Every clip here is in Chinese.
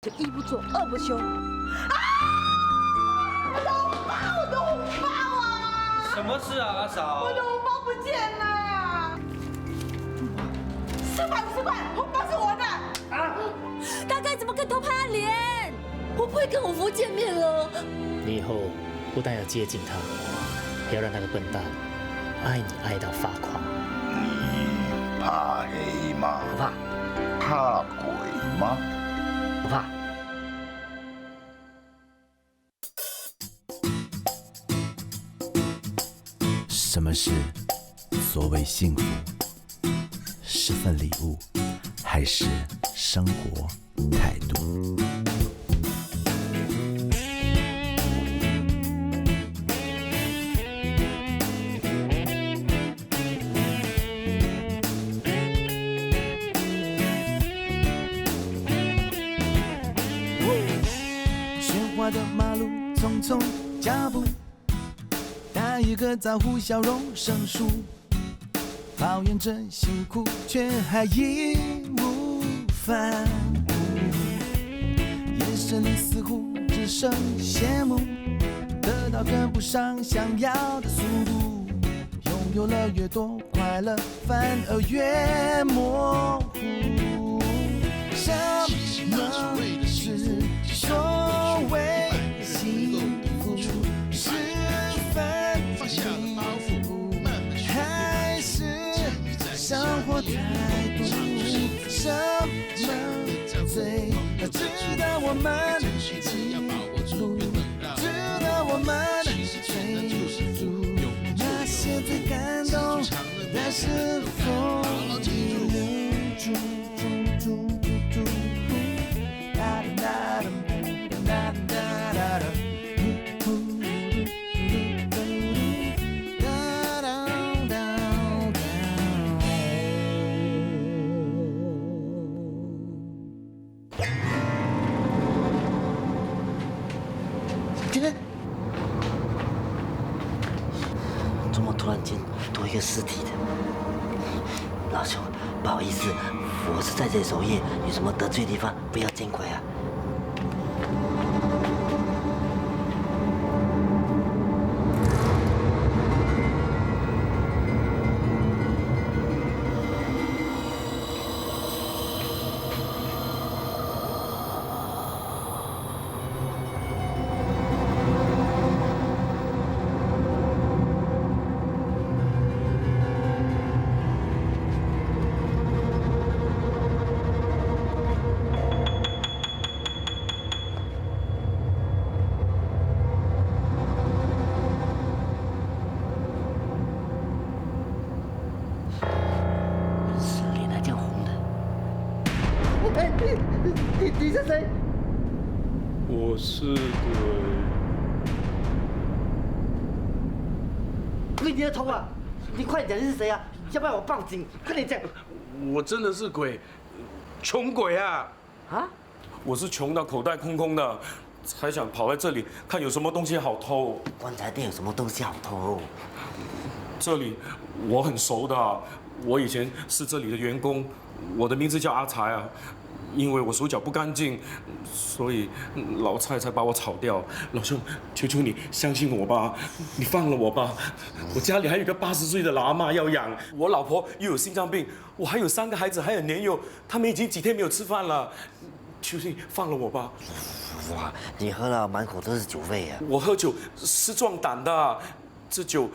就一不做二不休。我的红包啊！什么事啊，阿嫂？我的红包不见了！400，红包是我的。他该怎么跟偷拍案连？我不会跟我夫见面了。你以后不但要接近他，还要让那个笨蛋爱你爱到发狂。你怕黑吗？不怕，怕鬼吗？不怕。什么是所谓幸福？是份礼物，还是生活态度？喧哗的马路，匆匆脚步。他一个招呼，笑容生疏，抱怨着辛苦，却还义无反顾。眼神里似乎只剩羡慕，得到跟不上想要的速度，拥有了越多，快乐反而越模糊。什么是所谓幸福？是份礼物，还是生活态度？什么最值得我们记录？值得我们追逐？那些最感动的是否已留住？怎么突然间多一个尸体的？老兄，不好意思，我是在这守夜，有什么得罪的地方不要见怪啊。脸还这样红的。你是谁？我是鬼。鬼你的头啊！你快点，你是谁啊？要不然我报警！快点讲。我真的是鬼，穷鬼啊！啊？我是穷到口袋空空的，才想跑来这里看有什么东西好偷。棺材店有什么东西好偷？这里我很熟的，我以前是这里的员工，我的名字叫阿才啊。因为我手脚不干净，所以老蔡才把我炒掉。老兄，求求你相信我吧，你放了我吧。我家里还有个80岁的老阿嬷要养，我老婆又有心脏病，我还有3个孩子，还有年幼，他们已经几天没有吃饭了。求求你放了我吧。哇，你喝了满口都是酒味啊！我喝酒是壮胆的，这酒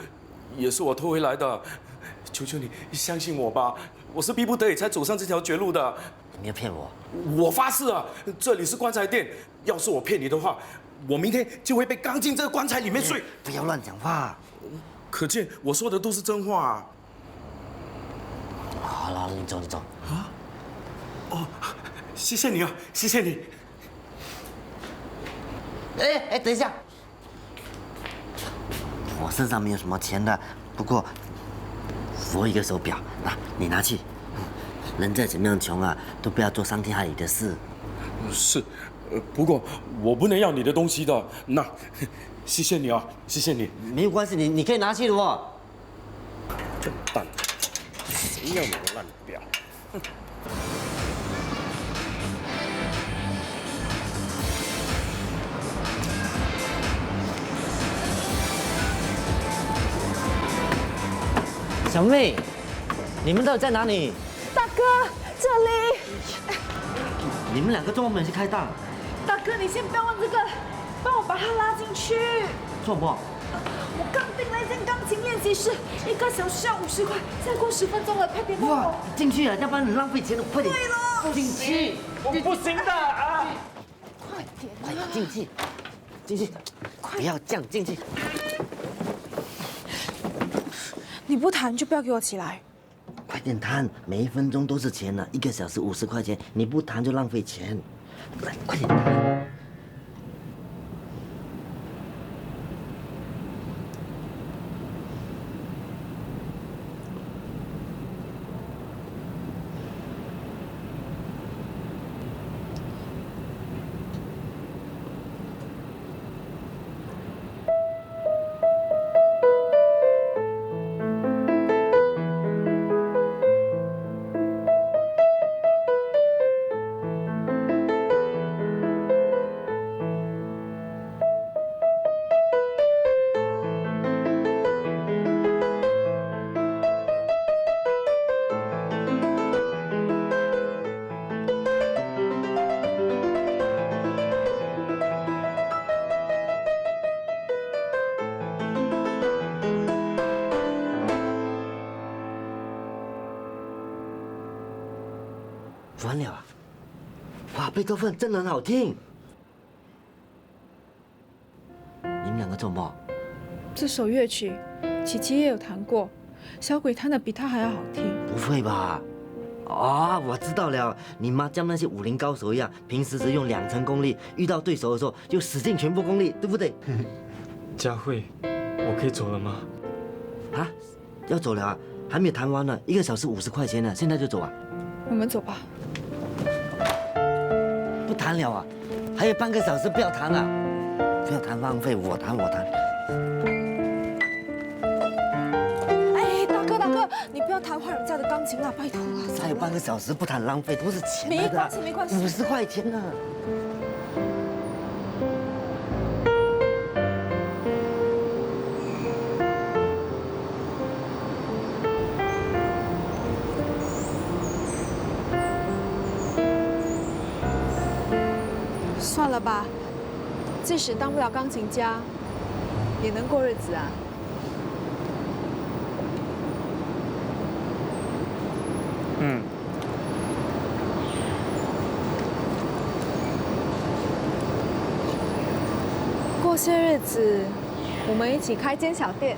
也是我偷回来的。求求你相信我吧，我是逼不得已才走上这条绝路的。你要骗我？我发誓啊，这里是棺材店。要是我骗你的话，我明天就会被刚进这个棺材里面睡。不要乱讲话。可见我说的都是真话啊。好了，你走，你走。啊？哦，谢谢你啊，谢谢你。哎，等一下，我身上没有什么钱的，不过我有一个手表，你拿去。人再怎么样穷啊，都不要做伤天害理的事。是，不过我不能要你的东西的。那，谢谢你啊，谢谢你。没有关系，你可以拿去的哦。笨蛋，谁要你的烂表？小妹，你们到底在哪里？大哥，这里。你们两个专门去开档，大哥，你先不要问这个，帮我把他拉进去。做么？我刚订了一间钢琴练习室，1个小时要50块，再过10分钟了，快点帮我。进去啊，要不然你浪费钱了，快点。对了，进去，我不行的啊！快点快啊！进去，进去，不要这样进去。你不弹就不要给我起来。快点弹，每1分钟都是钱呢，1个小时50块钱，你不弹就浪费钱。来，快点弹。完了啊！哇，贝多芬真的很好听。你们两个做么？这首乐曲，琪琪也有弹过，小鬼弹的比他还要好听。不会吧？啊，我知道了，你妈像那些武林高手一样，平时只用2成功力，遇到对手的时候就使尽全部功力，对不对？佳慧，我可以走了吗？啊，要走了啊？还没有弹完呢，1个小时50块钱呢，现在就走啊？我们走吧。不弹了啊？还有半个小时，不要弹了，不要弹，浪费，我弹。哎，大哥，你不要弹坏人家的钢琴了，拜托啊！还有半个小时不弹，浪费，都是钱没关系，没关系。 50块钱呢。算了吧，即使当不了钢琴家，也能过日子啊。过些日子，我们一起开间小店。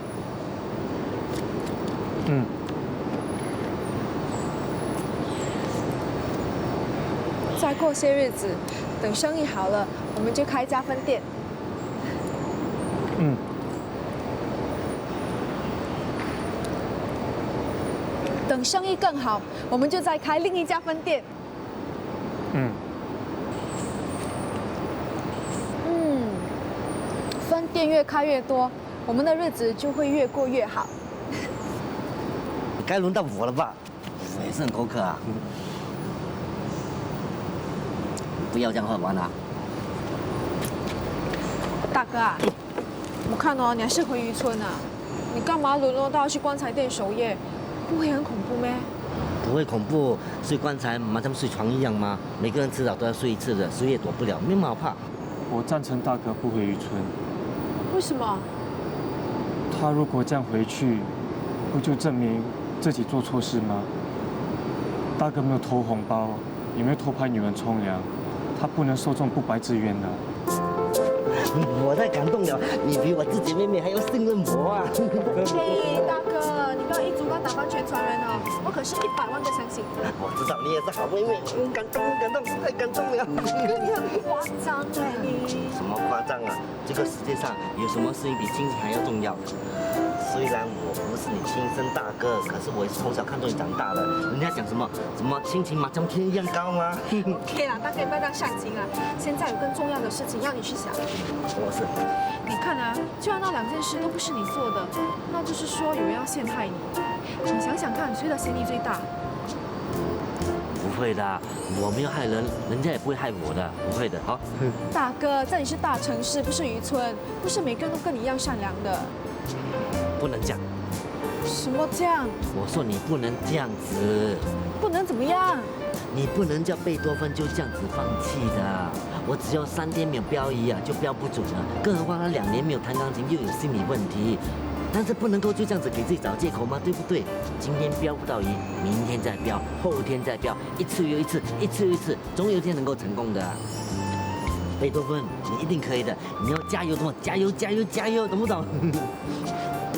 再过些日子，等生意好了，我们就开一家分店。等生意更好，我们就再开另一家分店。分店越开越多，我们的日子就会越过越好。该轮到我了吧？我也是很口渴啊。不要这样喝完啊！大哥啊，我看哦，你还是回渔村啊？你干嘛沦落到要去棺材店守夜？不会很恐怖咩？不会恐怖，睡棺材马上睡床一样吗？每个人迟早都要睡一次的，谁也躲不了，没什么好怕。我赞成大哥不回渔村。为什么？他如果这样回去，不就证明自己做错事吗？大哥没有偷红包，也没有偷拍女人冲凉，他不能受这种不白之冤的。我太感动了，你比我自己妹妹还要信任我啊！嘿，大哥，你不要一竹竿打翻全船人哦！我可是100万个相信。我知道你也是好妹妹，感动，太感动了。你很夸张哎，你。什么夸张啊？这个世界上有什么事情比亲情还要重要？虽然我不是你亲生大哥，可是我也是从小看着你长大的。人家讲什么亲情嘛，像天一样高吗？OK 啦，大哥你不要这样煽情啊！现在有更重要的事情要你去想。什么事？你看啊，就算那2件事都不是你做的，那就是说有人要陷害你。你想想看，谁的嫌疑最大？不会的，我没有害人，人家也不会害我的，不会的。好，大哥，这里是大城市，不是渔村，不是每个人都跟你一样善良的。不能讲。什么这样？我说你不能这样子，不能怎么样？你不能叫贝多芬就这样子放弃的。我只要3天没有标一就标不准了，更何况他2年没有弹钢琴，又有心理问题。但是不能够就这样子给自己找借口吗？对不对？今天标不到1，明天再标，后天再标，一次又一次，一次又一次，总有一天能够成功的。贝多芬，你一定可以的！你要加油，懂吗？加油，加油，加油，懂不懂？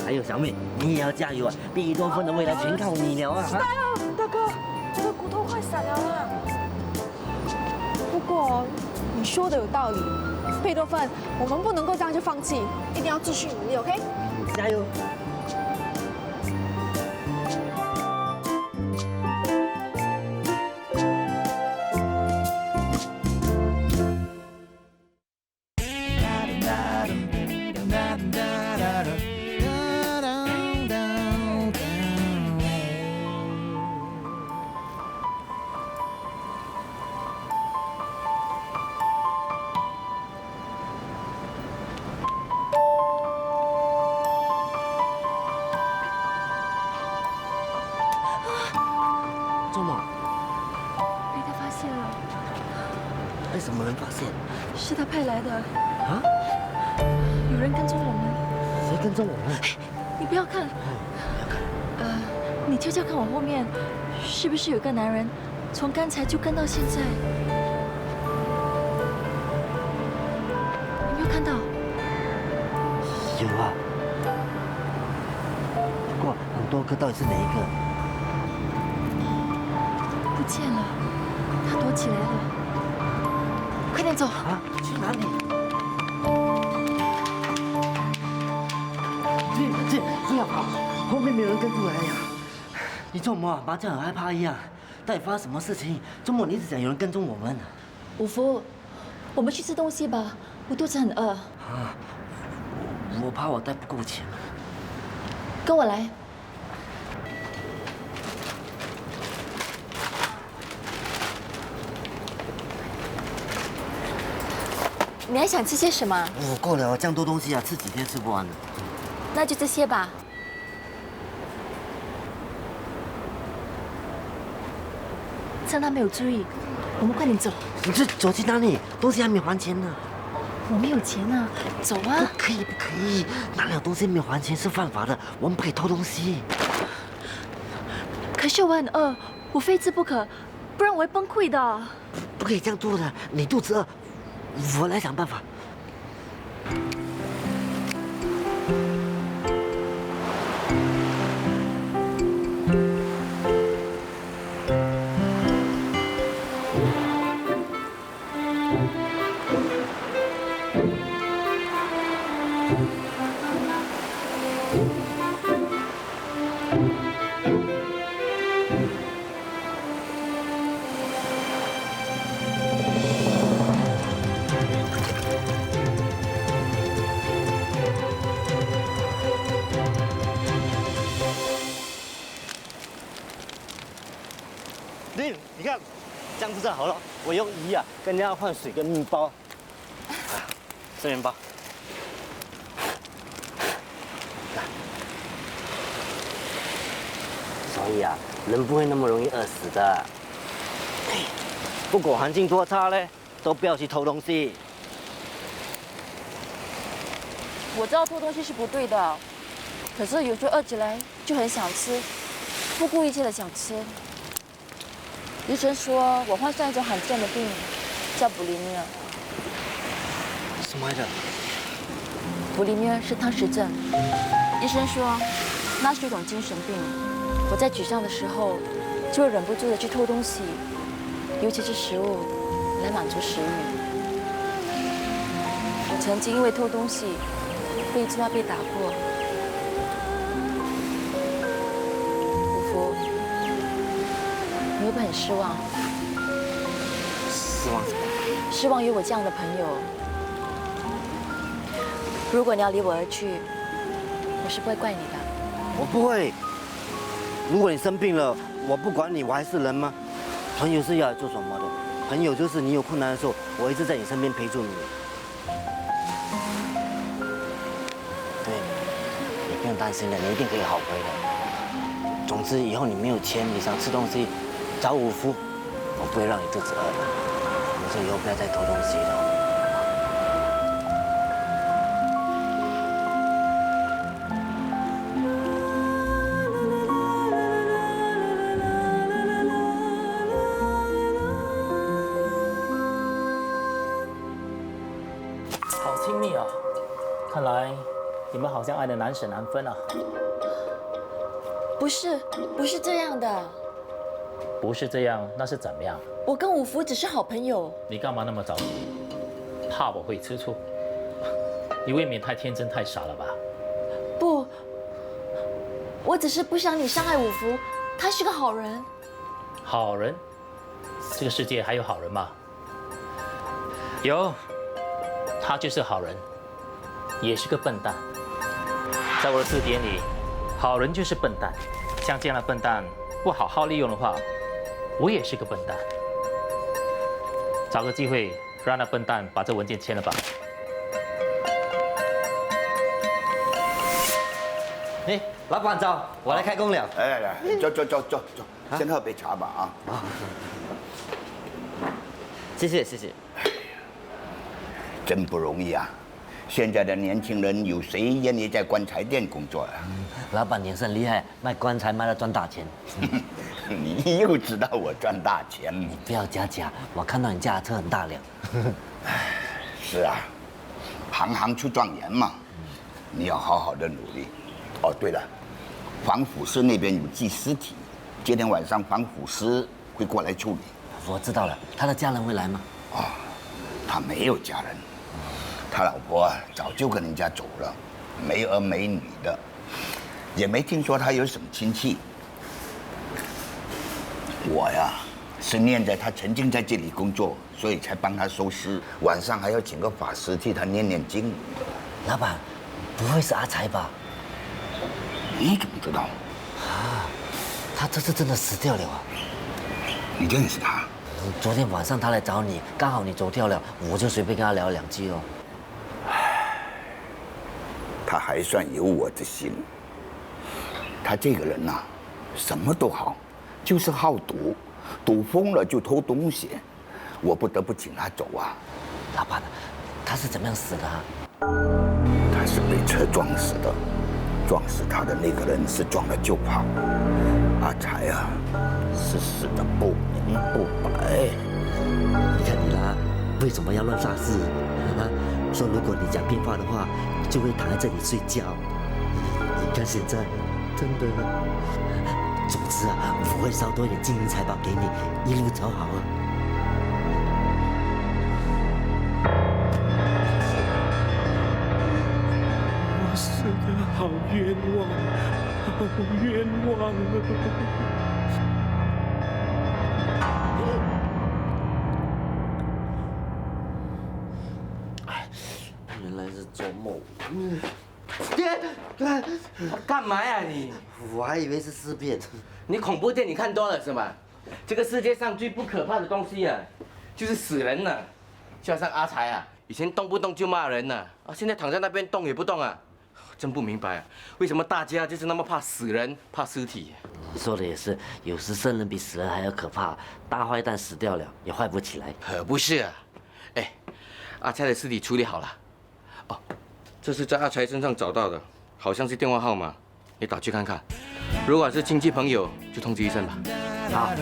还有小妹，你也要加油啊！贝多芬的未来全靠你了啊！加油，大哥，我的骨头快散了啦。不过你说的有道理，贝多芬，我们不能够这样就放弃，一定要继续努力 ，OK？ 加油！做嘛？被他发现了，被什么人发现？是他派来的。啊？有人跟踪我们。谁跟踪我们？你不要看。你悄悄看我后面，是不是有个男人从刚才就跟到现在？有没有看到？有啊。不过很多个到底是哪一个？不见了，他躲起来了。快点走！啊？去哪里？不要跑，后面没有人跟出来呀！你做什么？麻将很害怕一样。到底发生什么事情？周末你一直讲有人跟踪我们。五福，我们去吃东西吧，我肚子很饿。啊，我怕我带不够钱。跟我来。你还想吃些什么？我够了，这样多东西啊，吃几天吃不完了。那就这些吧。趁他没有注意，我们快点走。你这走去哪里？东西还没还钱呢。我没有钱啊，走啊！不可以，不可以，拿了东西没有还钱是犯法的，我们不可以偷东西。可是我很饿，我非吃不可，不然我会崩溃的。不可以这样做的，你肚子饿，我来想办法。你看，这样子好了。我用鱼跟人家换水跟面包。这面包。所以人不会那么容易饿死的。不管环境多差呢，都不要去偷东西。我知道偷东西是不对的，可是有时候饿起来就很想吃，不顾一切的想吃。医生说我患上一种罕见的病，叫捕利面。什么来着？捕利面是汤匙症。医生说那是一种精神病。我在沮丧的时候，就会忍不住的去偷东西，尤其是食物，来满足食欲。我曾经因为偷东西被一只猫被打过。五福，你会不会很失望？失望什么？失望有我这样的朋友。如果你要离我而去，我是不会怪你的。我不会。如果你生病了，我不管你，我还是人吗？朋友是要来做什么的？朋友就是你有困难的时候，我一直在你身边陪住你。对，你不用担心的，你一定可以好回来。总之以后你没有钱，你想吃东西，找五福，我不会让你肚子饿的。我们说以后不要再偷东西了。好亲密啊！看来你们好像爱得难舍难分啊。不是这样的。不是这样，那是怎么样？我跟五福只是好朋友。你干嘛那么着急？怕我会吃醋？你未免太天真太傻了吧？不，我只是不想你伤害五福，他是个好人。好人？这个世界还有好人吗？有，他就是好人，也是个笨蛋。在我的字典里，好人就是笨蛋。像这样的笨蛋，不好好利用的话，我也是个笨蛋。找个机会让那笨蛋把这文件签了吧。哎，老板早，我来开工了。来，走，先喝杯茶吧啊。谢谢。真不容易啊！现在的年轻人有谁愿意在棺材店工作啊？老板也是很厉害，卖棺材卖到赚大钱。你又知道我赚大钱？你不要假，我看到你驾的车很大辆。是啊，行出状元嘛，你要好好的努力。哦，对了，防腐师那边有寄尸体，今天晚上防腐师会过来处理。我知道了，他的家人会来吗？哦，他没有家人，他老婆早就跟人家走了，没儿没女的，也没听说他有什么亲戚。我呀，是念在他曾经在这里工作，所以才帮他收尸，晚上还要请个法师替他念经。老板，不会是阿财吧？你怎么知道？啊，他这次真的死掉了啊！你认识他？昨天晚上他来找你，刚好你走掉了，我就随便跟他聊2句哦。他还算有我的心。他这个人呐，什么都好，就是好赌，赌疯了就偷东西，我不得不请他走啊。老板，他是怎么样死的啊？他是被车撞死的，撞死他的那个人是撞了就跑，阿财啊，是死的不明不白。你看你啦，为什么要乱发誓啊？说如果你讲骗话的话，就会躺在这里睡觉。你看现在，真的。总之啊，我会烧多一点金银财宝给你，一路走好啊。我死得好冤枉，好冤枉啊！原来是做梦。干嘛呀你？我还以为是尸变。你恐怖电影看多了是吧？这个世界上最不可怕的东西啊，就是死人了。就好像阿财啊，以前动不动就骂人呢，啊，现在躺在那边动也不动啊。真不明白啊，为什么大家就是那么怕死人、怕尸体？说的也是，有时生人比死人还要可怕。大坏蛋死掉了，也坏不起来。可不是啊，哎，阿财的尸体处理好了。哦，这是在阿财身上找到的，好像是电话号码，你打去看看。如果是亲戚朋友，就通知一声吧。好，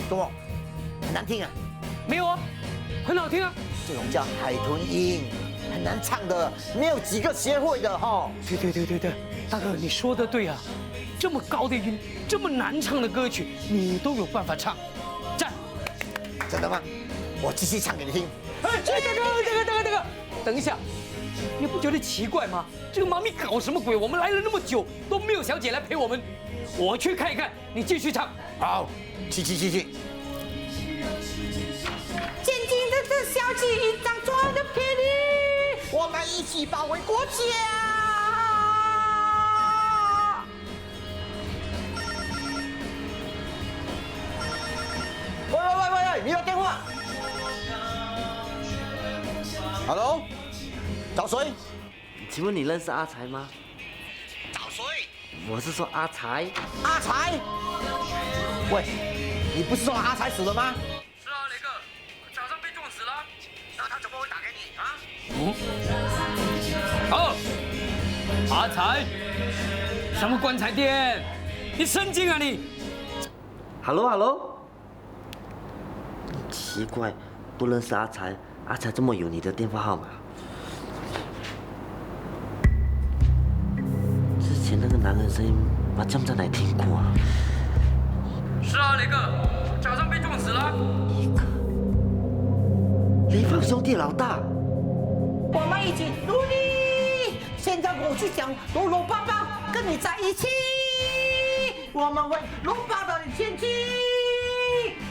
怎么？很难听啊？没有啊，很好听啊。这种叫海豚音，很难唱的，没有几个学会的哈。对，大哥你说的对啊，这么高的音，这么难唱的歌曲，你都有办法唱，赞！真的吗？我继续唱给你听。哎，这个，等一下，你不觉得奇怪吗？这个妈咪搞什么鬼？我们来了那么久都没有小姐来陪我们，我去看一看，你继续唱。好，去。起一张赚的便宜，我们一起保卫国家。喂，你有电话 ？Hello， 找谁？请问你认识阿才吗？找谁？我是说阿才。阿才？喂，你不是说阿才死了吗？是啊，雷哥，早上被撞死了。那他怎么会打给你啊？阿才，什么棺材店？你神经啊你 Hello， 奇怪，不认识阿才，阿才怎么有你的电话号码？之前那个男人声音，麻将在哪里听过啊？是啊，雷哥，早上被撞死了。雷锋兄弟老大，我们一起努力。现在我去想搂搂抱抱跟你在一起，我们会拥抱到你前进，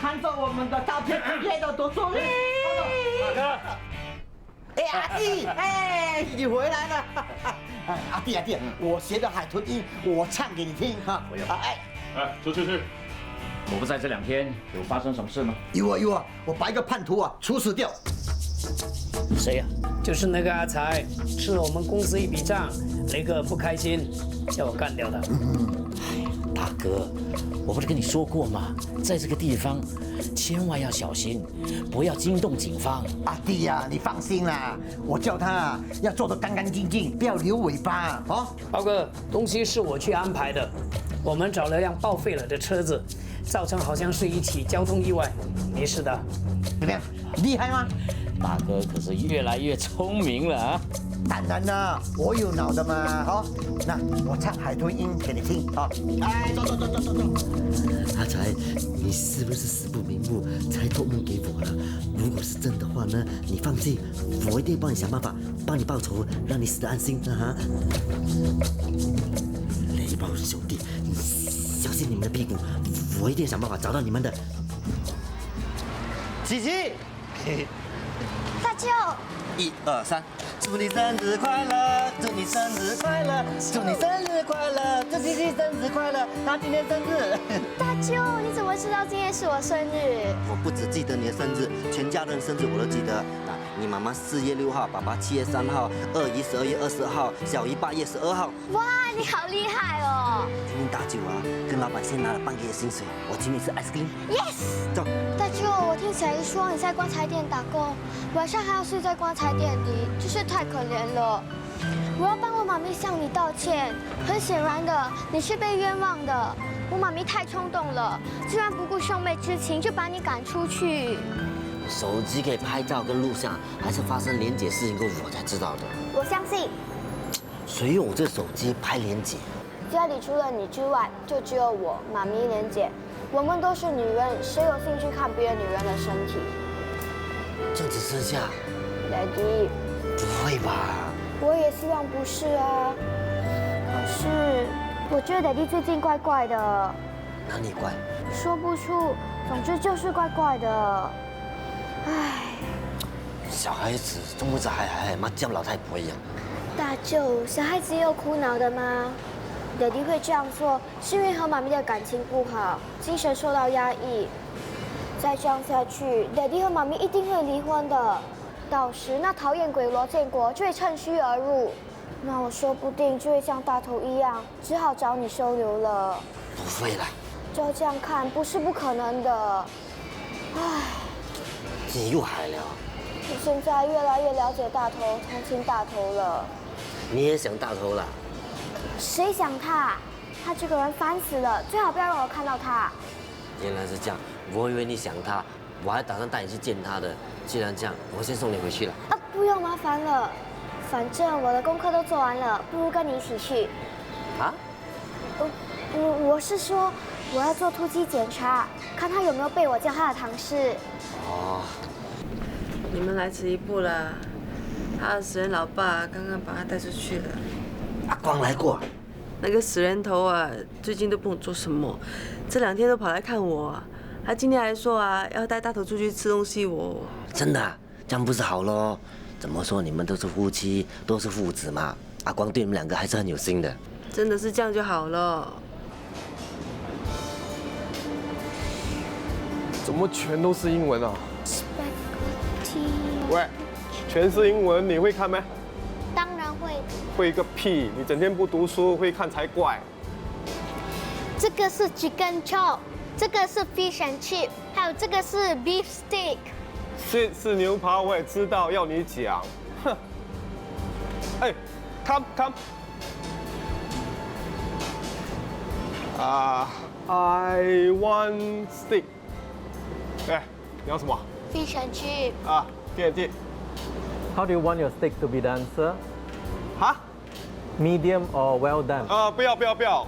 看着我们的照片拍得多壮丽。大哥，哎阿弟，哎你回来了。阿弟，我学的海豚音，我唱给你听哈。哎，出去！我不在这2天，有发生什么事吗？有啊，我把一个叛徒啊处死掉。谁呀？就是那个阿才，吃了我们公司一笔账，雷哥不开心，叫我干掉的。大哥，我不是跟你说过吗？在这个地方，千万要小心，不要惊动警方。阿弟呀，你放心啦，我叫他要做得干干净净，不要留尾巴哦。包哥，东西是我去安排的，我们找了辆报废了的车子，造成好像是一起交通意外，没事的。怎么样，厉害吗？大哥可是越来越聪明了啊！当然啦，我有脑的嘛，好，那我唱海豚音给你听啊！哎，走。阿才，你是不是死不瞑目才托梦给我了？如果是真的话呢，你放心，我一定帮你想办法，帮你报仇，让你死得安心啊！雷暴兄弟，小心你们的屁股，我一定想办法找到你们的。琪琪，大舅，1、2、3，祝你生日快乐，祝你生日快乐，祝你生日快乐，祝琪琪生日快乐，他今天生日。大舅，你怎么知道今天是我生日？我不只记得你的生日，全家人生日我都记得。啊，你妈妈4月6号，爸爸7月3号，二姨12月20号，小姨8月12号。哇，你好厉害哦！今天大舅啊，跟老板先拿了半个月薪水，我请你吃 ice cream。Yes。走。大舅，我听起来说你在棺材店打工，晚上还要睡在棺材店里，真是太可怜了。我要帮我妈咪向你道歉。很显然的，你是被冤枉的。我妈咪太冲动了，居然不顾兄妹之情就把你赶出去。手机可以拍照跟录像，还是发生连结事情过我才知道的。我相信。谁用我这手机拍连结？家里除了你之外，就只有我、妈咪、莲姐。我们都是女人，谁有兴趣看别的女人的身体？就只剩下 Daddy。不会吧？我也希望不是啊。可是我觉得 Daddy 最近怪怪的。哪里怪？说不出，总之就是怪怪的。唉。小孩子中午还麻将老太婆一样。大舅，小孩子也有苦恼的吗？Daddy 会这样做，是因为和妈咪的感情不好，精神受到压抑。再这样下去 ，Daddy 和妈咪一定会离婚的。到时那讨厌鬼罗建国就会趁虚而入，那我说不定就会像大头一样，只好找你收留了。不会啦。照这样看，不是不可能的。唉。你又嗨了。我现在越来越了解大头，同情大头了。你也想大头啦？谁想他？他这个人烦死了，最好不要让我看到他。原来是这样，我以为你想他，我还打算带你去见他的。既然这样，我先送你回去了。啊，不用麻烦了，反正我的功课都做完了，不如跟你一起去。啊？我是说，我要做突击检查，看他有没有被我叫他的唐氏。哦。你们来迟一步了，他的死人老爸刚刚把他带出去了。阿光来过。那个死人头啊，最近都不懂做什么，这2天都跑来看我，他今天还说啊，要带大头出去吃东西。我真的啊？这样不是好咯？怎么说你们都是夫妻，都是父子嘛。阿光对你们两个还是很有心的。真的是这样就好了。怎么全都是英文啊？喂，全是英文，你会看没？当然会。会个屁！你整天不读书，会看才怪。这个是 chicken chop， 这个是 fish and chip， 还有这个是 beef steak。是牛扒，我也知道，要你讲。哼。哎 ，come。I want steak。哎，你要什么 ？Fish and chip。fish and chip。How do you want your steak to be done, sir? 哈 Medium or well done? 不要，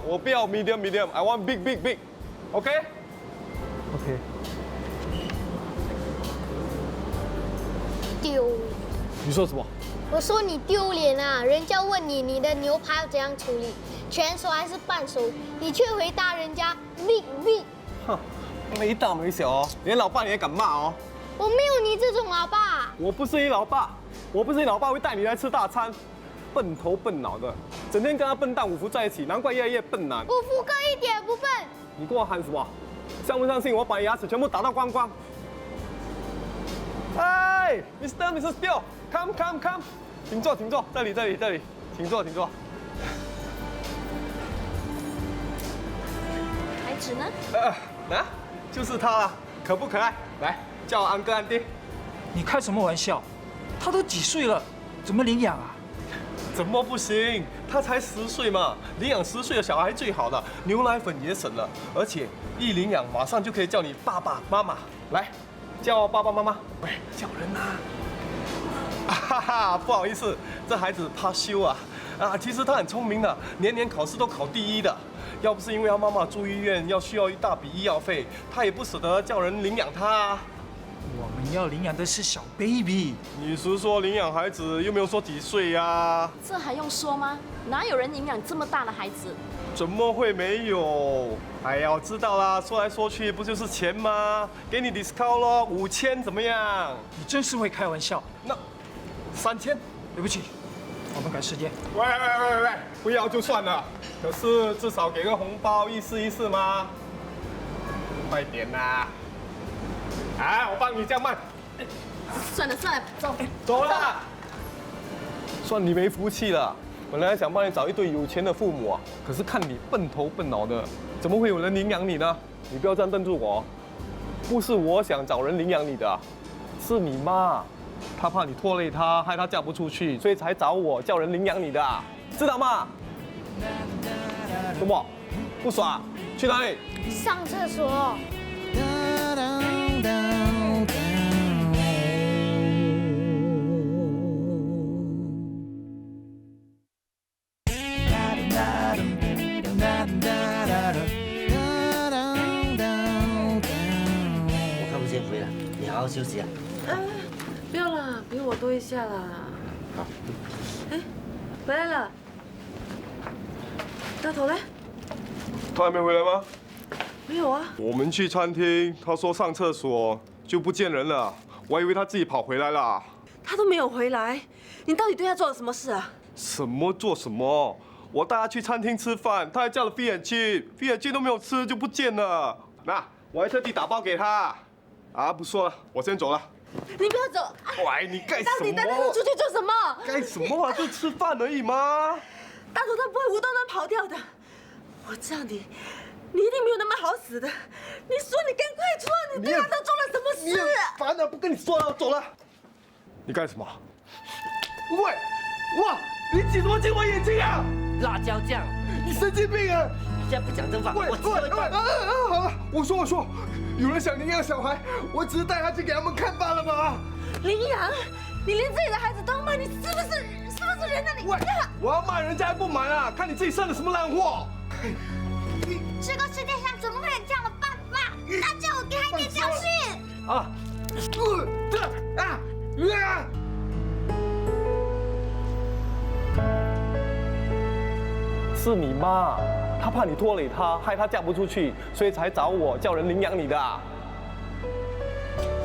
我不要 medium。I want big。OK？ OK。丢。你说什么？我说你丢脸啊！人家问你的牛排要怎样处理，全熟还是半熟，你却回答人家 big。哼，没大没小哦，连老爸你也敢骂哦？我没有你这种老爸。我不是你老爸，会带你来吃大餐。笨头笨脑的，整天跟他笨蛋五福在一起，难怪越来越笨男。五福哥一点不笨。你跟我喊什么？相不相信我把你牙齿全部打到光光？哎 ，Mr. Bill，come， 请坐，这里，请坐。孩子呢？就是他了，可不可爱？来，叫我安哥安爹。你开什么玩笑？他都几岁了，怎么领养啊？怎么不行？他才10岁嘛，领养10岁的小孩最好了，牛奶粉也省了，而且一领养马上就可以叫你爸爸妈妈。来，叫我爸爸妈妈。喂，叫人啊！哈哈，不好意思，这孩子怕羞啊。其实他很聪明的，年考试都考第1的。要不是因为他妈妈住医院，需要一大笔医药费，他也不舍得叫人领养他。我们要领养的是小 baby。你是说领养孩子，又没有说几岁呀？这还用说吗？哪有人领养这么大的孩子？怎么会没有？哎呀，我知道啦，说来说去不就是钱吗？给你 discount 咯，5000怎么样？你真是会开玩笑。那3000，对不起，我们赶时间。喂，不要就算了，可是至少给个红包，意思吗？快点啦！我帮你这样慢。算了，走了。算你没福气了。本来想帮你找一对有钱的父母可是看你笨头笨脑的，怎么会有人领养你呢？你不要这样瞪住我。不是我想找人领养你的，是你妈，她怕你拖累她，害她嫁不出去，所以才找我叫人领养你的，知道吗？什么？不耍？去哪里？上厕所。我看不见回来，你好好休息啊。不要了，陪我多一下啦。好。哎，回来了。大头嘞？他还没回来吗？没有啊。我们去餐厅，他说上厕所就不见人了，我还以为他自己跑回来了。他都没有回来，你到底对他做了什么事啊？什么做什么？我带他去餐厅吃饭，他还叫了飞眼鸡都没有吃就不见了。那我还特地打包给他。不说了，我先走了。你不要走！喂，你干什么？到底带他们出去做什么？干什么就吃饭而已嘛。大头他不会无端端跑掉的。我知道你一定没有那么好死的。你说你赶快说，你对他都做了什么事？烦了，不跟你说了，我走了。你干什么？喂，哇，你挤什么进我眼睛啊？辣椒酱，你神经病啊！你现在不讲真话，我好了，我说，有人想领养小孩，我只是带他去给他们看罢了嘛。领养？你连自己的孩子都骂，你是不是人啊你？喂，我要骂人家还不满啊？看你自己生的什么烂货！这个世界上怎么会有这样的办法？那叫我给他一点教训！是你妈，她怕你拖累她，害她嫁不出去，所以才找我叫人领养你的。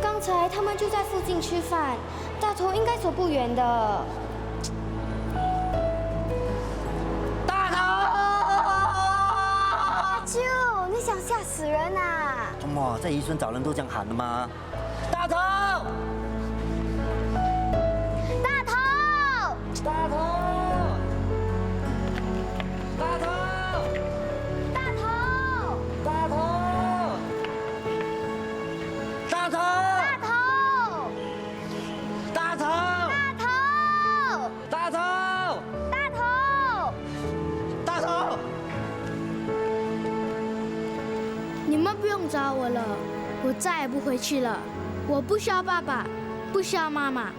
刚才他们就在附近吃饭，大头应该走不远的。大头！阿舅，你想吓死人啊！怎么在渔村找人都这样喊的吗？大头！大头！大头！大头！大头！大头！大头！大头！大头！大头！大头！你们不用找我了，我再也不回去了。我不需要爸爸，不需要妈妈，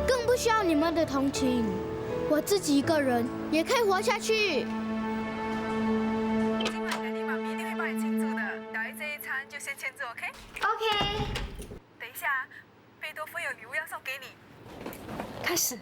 更不需要你们的同情。我自己一个人也可以活下去。今晚爹地妈咪一定会帮你庆祝的。打完这一餐就先签字 ，OK？OK。等一下，贝多芬有礼物要送给你。开始。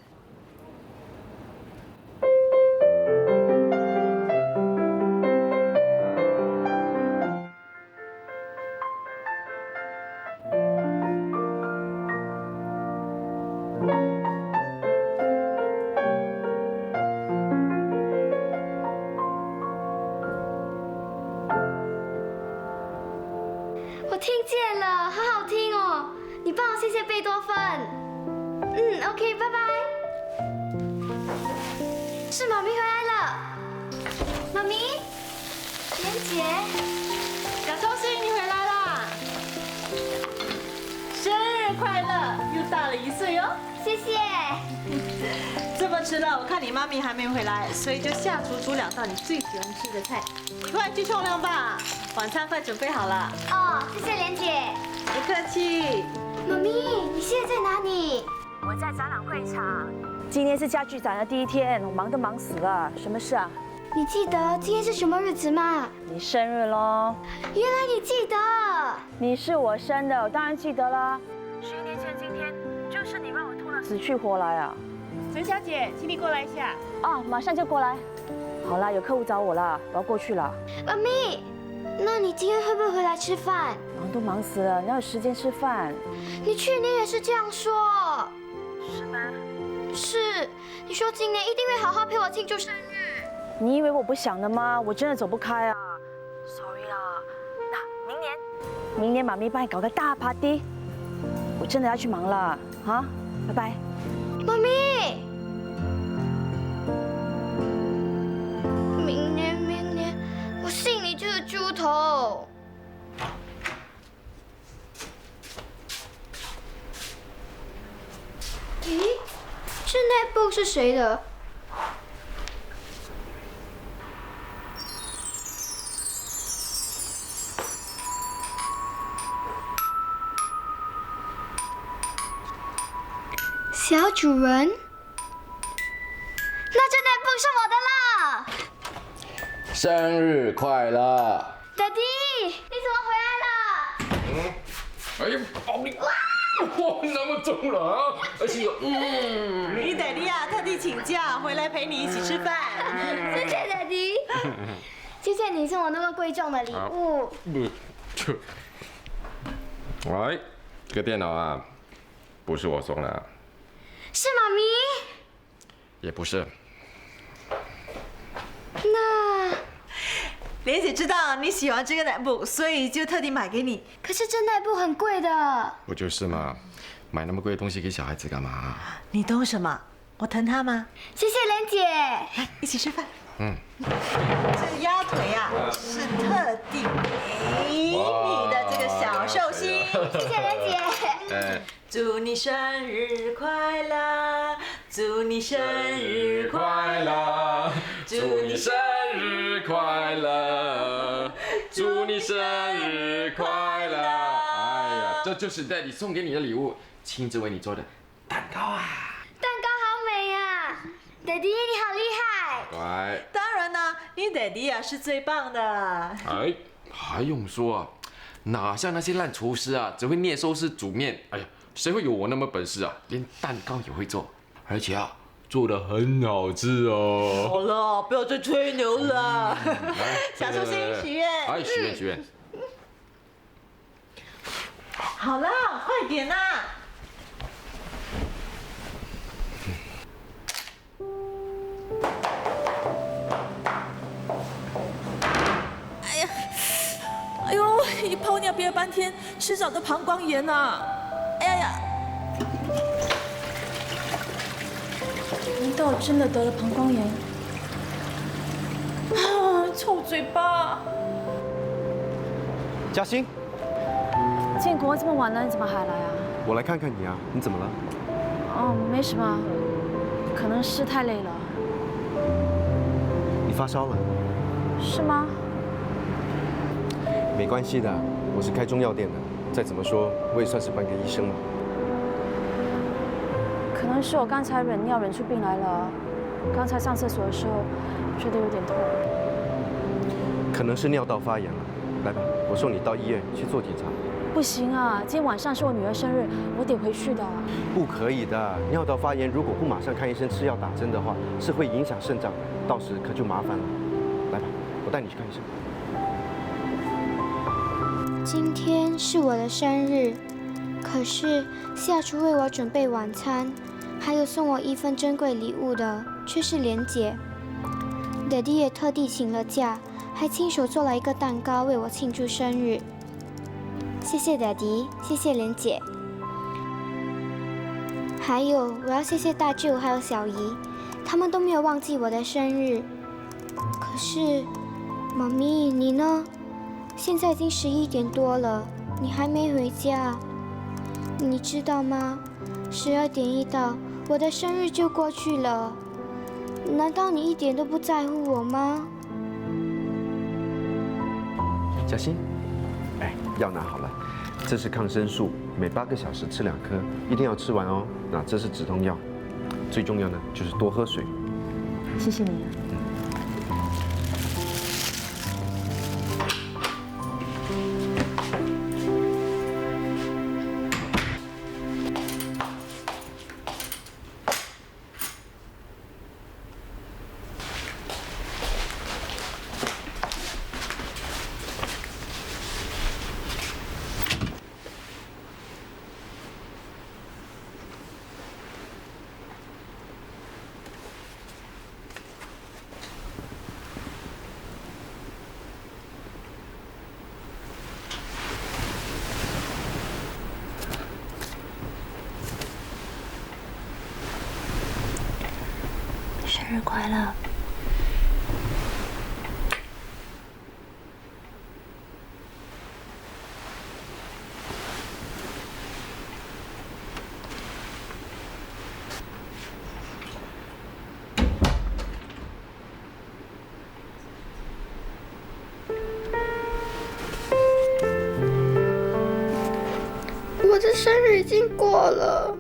我听见了，好好听哦！你帮我谢谢贝多芬。OK， 拜拜。是妈咪回来了，妈咪，莲姐，小寿星你回来啦！生日快乐，又大了1岁哦！谢谢。这么迟了，我看你妈咪还没回来，所以就下厨煮2道你最喜欢吃的菜。你快去冲凉吧，晚餐快准备好了。哦，谢谢莲姐。不客气。妈咪，你现在在哪里？我在展览会场。今天是家具展的第一天，我忙都忙死了。什么事啊？你记得今天是什么日子吗？你生日喽。原来你记得。你是我生的，我当然记得啦。11年前今天，就是你让我痛得死去活来啊！陈小姐，请你过来一下。啊，马上就过来。好啦，有客户找我了，我要过去了。妈咪，那你今天会不会回来吃饭？忙都忙死了，哪有时间吃饭？你去年也是这样说。是吗？是，你说今年一定会好好陪我庆祝生日。你以为我不想的吗？我真的走不开啊。Sorry 啦，那明年妈咪帮你搞个大 party。我真的要去忙了，啊，拜拜。妈咪，明年，我信你这个猪头。咦，这那部是谁的？小主人，那这那部是我的啦！生日快乐 ，Daddy， 你怎么回来了？哎呀，宝贝，哇，那么重了啊！而且有，你 Daddy 啊，特地请假回来陪你一起吃饭。谢谢 Daddy， 谢谢你送我那么贵重的礼物。喂，这个电脑啊，不是我送的。是妈咪？也不是。那莲姐知道你喜欢这个那部，所以就特地买给你。可是这那部很贵的。不就是嘛，买那么贵的东西给小孩子干嘛？你懂什么？我疼他吗？谢谢莲姐。来，一起吃饭。这鸭腿啊，是特地给你的这个小寿星。谢谢莲姐。祝你生日快乐，祝你生日快乐，祝你生日快乐，祝你生日快乐。哎呀，这就是 Daddy 送给你的礼物，亲自为你做的蛋糕啊！蛋糕好美啊 ，Daddy 你好厉害。乖。当然啦，你 Daddy 啊是最棒的。哎，还用说啊？哪像那些烂厨师啊，只会捏寿司煮面。哎呀，谁会有我那么本事啊？连蛋糕也会做，而且啊，做得很好吃哦。好了，不要再吹牛了。小寿星许愿。哎，许愿许愿。好了，快点啦！尿憋了半天，迟早得膀胱炎啊！哎呀呀！难道真的得了膀胱炎？啊，臭嘴巴！嘉欣，建国这么晚了，你怎么还来啊？我来看看你啊，你怎么了？哦，没什么，可能是太累了。你发烧了？是吗？没关系的，我是开中药店的，再怎么说我也算是半个医生嘛。可能是我刚才忍尿忍出病来了，刚才上厕所的时候觉得有点痛。可能是尿道发炎了。来吧，我送你到医院去做检查。不行啊，今天晚上是我女儿生日，我得回去的。不可以的，尿道发炎如果不马上看医生吃药打针的话，是会影响肾脏的，到时可就麻烦了。来吧，我带你去看医生。今天是我的生日，可是下厨为我准备晚餐，还有送我一份珍贵礼物的却是莲姐。Daddy 也特地请了假，还亲手做了一个蛋糕为我庆祝生日。谢谢 Daddy， 谢谢莲姐。还有，我要谢谢大舅还有小姨，他们都没有忘记我的生日。可是，妈咪，你呢？现在已经11点多了，你还没回家。你知道吗？12点一到，我的生日就过去了。难道你一点都不在乎我吗？嘉欣，哎，药拿好了，这是抗生素，每8个小时吃2颗，一定要吃完哦。那这是止痛药，最重要呢就是多喝水。谢谢你。生日快乐！我的生日已经过了。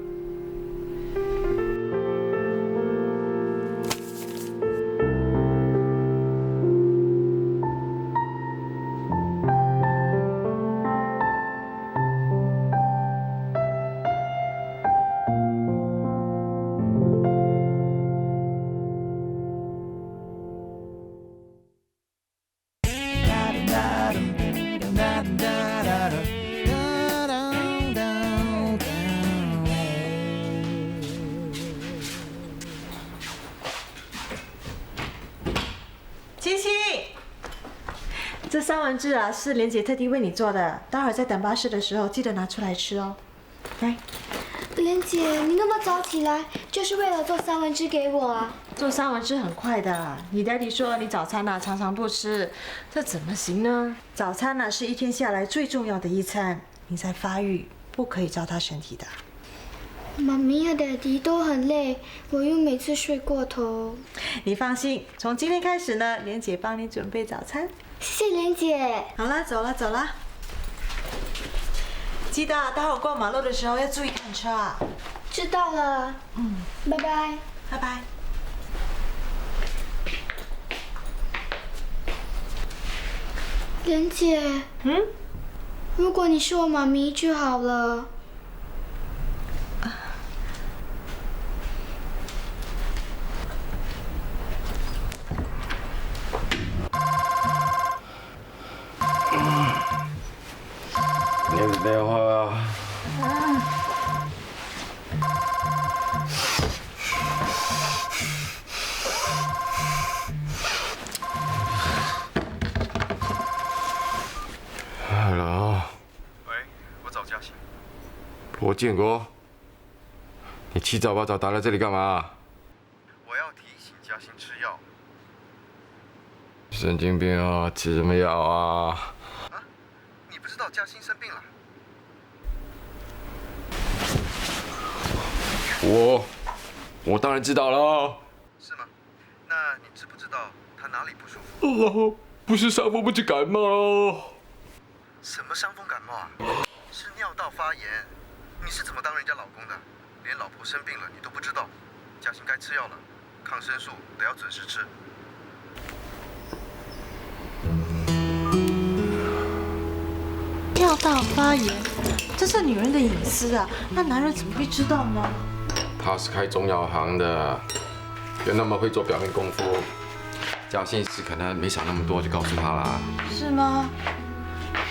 这三文治啊，是莲姐特地为你做的，待会儿在等巴士的时候记得拿出来吃哦。来，莲姐，你那么早起来，就是为了做三文治给我啊？做三文治很快的，你daddy说你早餐啊常常不吃，这怎么行呢？早餐呢是一天下来最重要的一餐，你在发育，不可以糟蹋身体的。妈咪和daddy都很累，我又每次睡过头。你放心，从今天开始呢，莲姐帮你准备早餐。谢谢莲姐。好了，走了走了。记得待会过马路的时候要注意看车啊。知道了。拜拜。拜拜。莲姐。如果你是我妈咪就好了。你的电话。Hello。罗建国，你七早八早打来这里干嘛？我要提醒嘉欣吃药。神经病啊！吃什么药啊？你不知道嘉欣生病了？我当然知道了。是吗？那你知不知道她哪里不舒服？不是伤风，不是感冒。什么伤风感冒啊？是尿道发炎。你是怎么当人家老公的？连老婆生病了你都不知道。嘉欣该吃药了，抗生素得要准时吃。尿道发炎，这是女人的隐私啊，那男人怎么会知道呢？他是开中药行的，有那么会做表面功夫。嘉欣是可能没想那么多，就告诉他啦。是吗？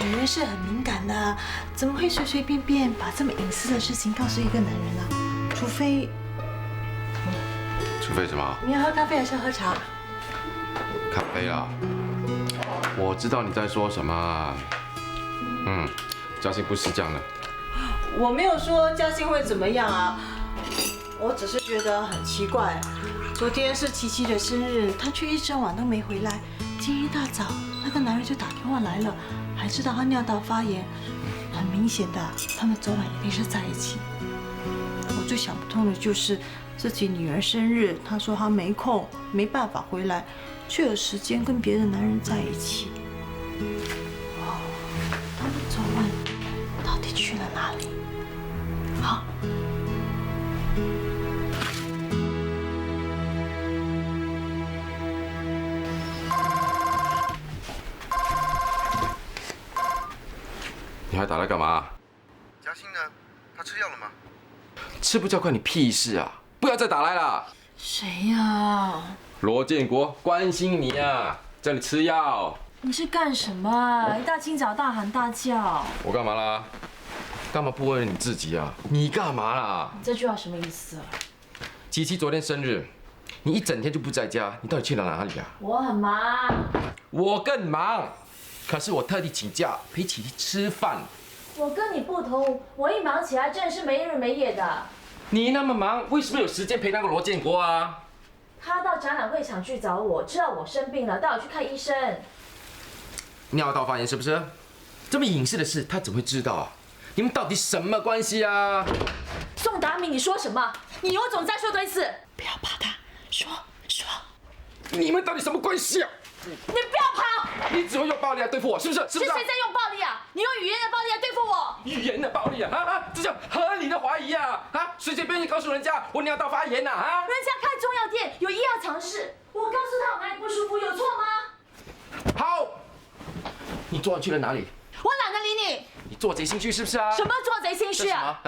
女人是很敏感的，怎么会随随便便把这么隐私的事情告诉一个男人呢？除非什么？你要喝咖啡还是喝茶？咖啡啊！我知道你在说什么。嘉欣不是这样的。我没有说嘉欣会怎么样啊，我只是觉得很奇怪。昨天是琪琪的生日，她却一整晚都没回来。今天一大早，那个男人就打电话来了，还知道她尿道发炎，很明显的，他们昨晚一定是在一起。我最想不通的就是自己女儿生日，她说她没空，没办法回来，却有时间跟别的男人在一起。他们昨晚到底去了哪里？好。你还打来干嘛？嘉欣呢？她吃药了吗？吃不叫关你屁事啊！不要再打来了。谁呀？罗建国关心你啊，叫你吃药。你是干什么啊？一大清早大喊大叫。我干嘛啦？干嘛不问你自己啊？你干嘛啦？你这句话什么意思啊？琪琪昨天生日，你一整天就不在家，你到底去了哪里啊？我很忙。我更忙，可是我特地请假陪琪琪吃饭。我跟你不同，我一忙起来真的是没日没夜的。你那么忙，为什么有时间陪那个罗建国啊？他到展览会场去找我，知道我生病了，带我去看医生。尿道发炎是不是？这么隐私的事，他怎么会知道啊？你们到底什么关系啊？宋达明，你说什么？你有种再说多一次！不要怕他，说。你们到底什么关系啊？你不要跑！你只会用暴力来对付我，是不是？是谁在用暴力啊？你用语言的暴力来对付我？语言的暴力啊！这叫合理的怀疑啊！随随便便告诉人家我尿道发炎呐！人家开中药店有医药常识，我告诉他我哪里不舒服，有错吗？好，你昨晚去了哪里？我懒得理你。你做贼心虚是不是啊？什么做贼心虚啊？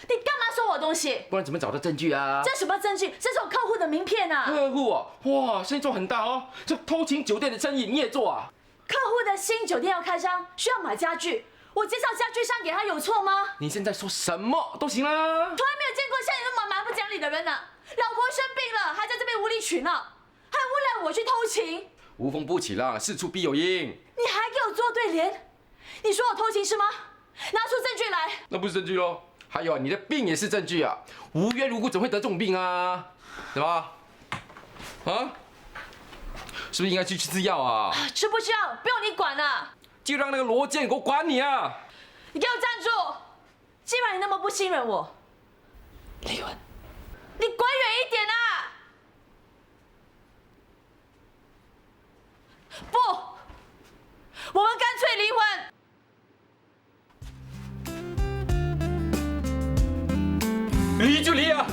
你干嘛收我东西？不然怎么找到证据啊？这什么证据？这是我客户的名片啊！客户啊，哇，生意做很大哦，这偷情酒店的生意你也做啊？客户的新酒店要开张，需要买家具，我介绍家具商给他有错吗？你现在说什么都行啦。从来没有见过像你那么蛮不讲理的人呢！老婆生病了，还在这边无理取闹，还诬赖我去偷情。无风不起浪，事出必有因。你还给我做对联？你说我偷情是吗？拿出证据来。那不是证据喽。还有啊，你的病也是证据啊！无缘无故怎么会得这种病啊？对吧？啊？是不是应该去吃药啊？吃不吃药不用你管了，就让那个罗建国管你啊！你给我站住！既然你那么不信任我，离婚，你滚远一点啊！不，我们干脆离婚。离就离啊！